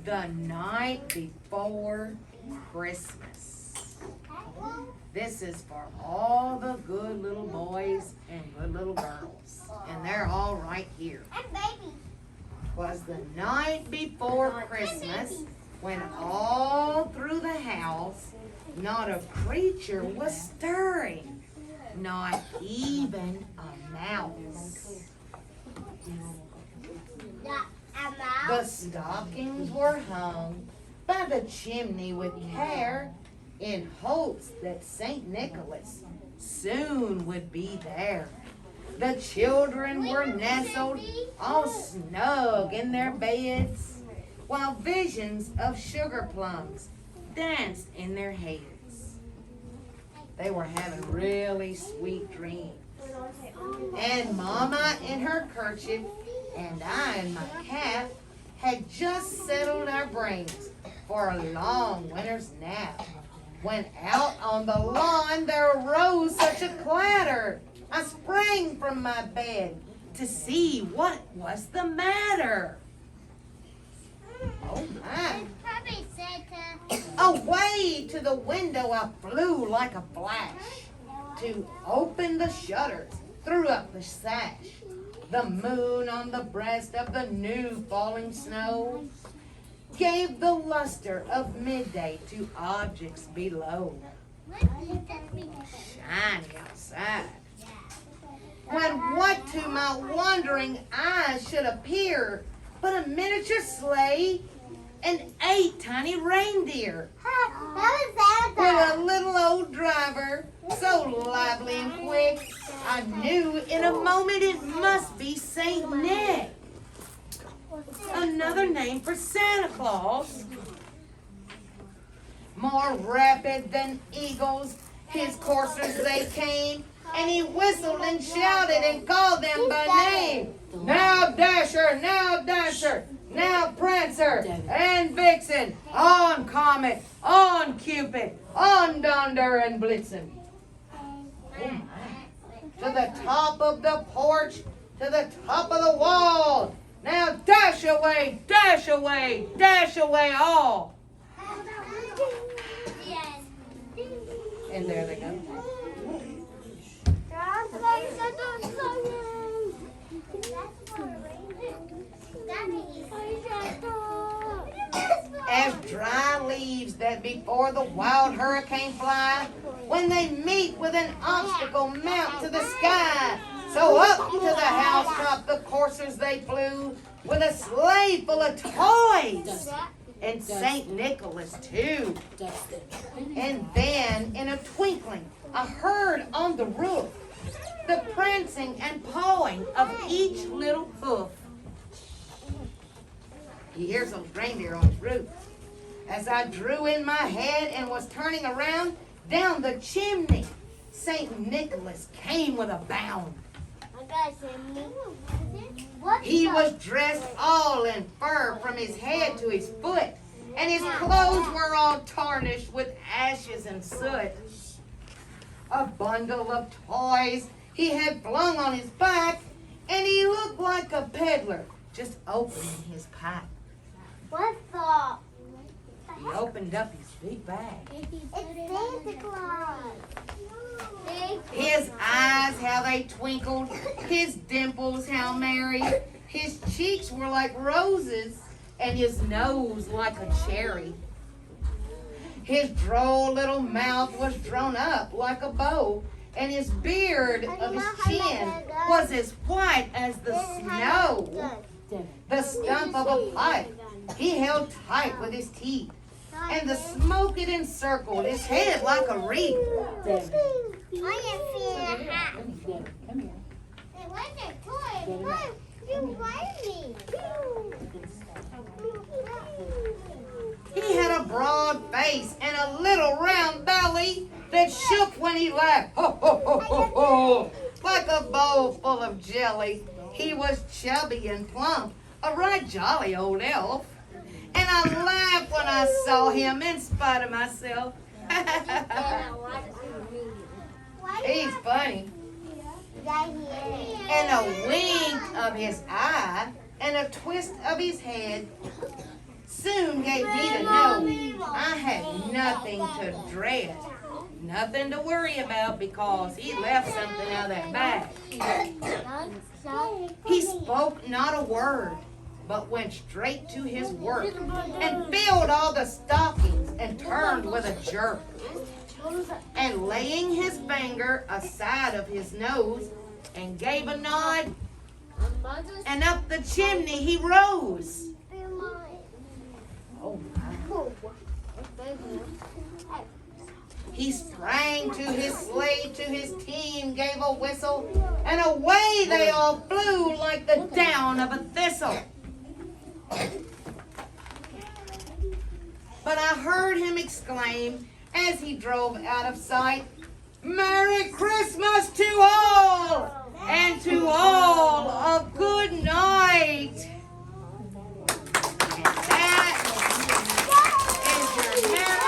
the night before Christmas. This is for all the good little boys and good little girls. And they're all right here. Twas the night before Christmas when all through the house not a creature was stirring, not even a mouse. The stockings were hung by the chimney with care in hopes that St. Nicholas soon would be there. The children were nestled all snug in their beds, while visions of sugar plums danced in their heads. They were having really sweet dreams. And Mama in her kerchief and I in my cap had just settled our brains for a long winter's nap, when out on the lawn there arose such a clatter. I sprang from my bed to see what was the matter. Oh my. Away to the window I flew like a flash, to open the shutters, threw up the sash. The moon on the breast of the new falling snow gave the luster of midday to objects below, shining outside. When what to my wondering eyes should appear but a miniature sleigh and 8 tiny reindeer, with a little old driver, so lively and quick, I knew in a moment it must be Saint Nick, another name for Santa Claus. More rapid than eagles, his coursers they came, and he whistled and shouted and called them by name. Now Dasher, now Dancer, now Prancer and Vixen, on Comet, on Cupid, on Donder and Blitzen. To the top of the porch, to the top of the wall. Now dash away, dash away, dash away all. And there they go. As dry leaves that before the wild hurricane fly, when they meet with an obstacle mount to the sky. So up to the housetop the coursers they flew, with a sleigh full of toys, and St. Nicholas too. And then in a twinkling I heard on the roof the prancing and pawing of each little hoof. He hears those reindeer on his roof. As I drew in my head and was turning around, down the chimney, St. Nicholas came with a bound. He was dressed all in fur from his head to his foot, and his clothes were all tarnished with ashes and soot. A bundle of toys he had flung on his back, and he looked like a peddler just opening his pack. What the? He opened up his big bag. It's Santa Claus. His eyes, how they twinkled. His dimples, how merry. His cheeks were like roses, and his nose like a cherry. His droll little mouth was drawn up like a bow, and his beard of his chin was as white as the snow. The stump of a pipe he held tight with his teeth, and the smoke it encircled his head like a wreath. I can feel a hat. Come here. Where's your toy? What? You bite me. He had a broad face and a little round belly that shook when he laughed, ho, ho, ho, ho, ho, like a bowl full of jelly. He was chubby and plump, a right jolly old elf. And I laughed when I saw him in spite of myself. He's funny. And a wink of his eye and a twist of his head soon gave me to know I had nothing to dread, nothing to worry about because he left something out of that bag. He spoke not a word, but went straight to his work and filled all the stockings and turned with a jerk. And laying his finger aside of his nose and gave a nod, and up the chimney he rose. Oh my. He sprang to his sleigh, to his team gave a whistle, and away they all flew like the down of a thistle. But I heard him exclaim as he drove out of sight, "Merry Christmas to all, and to all a good night."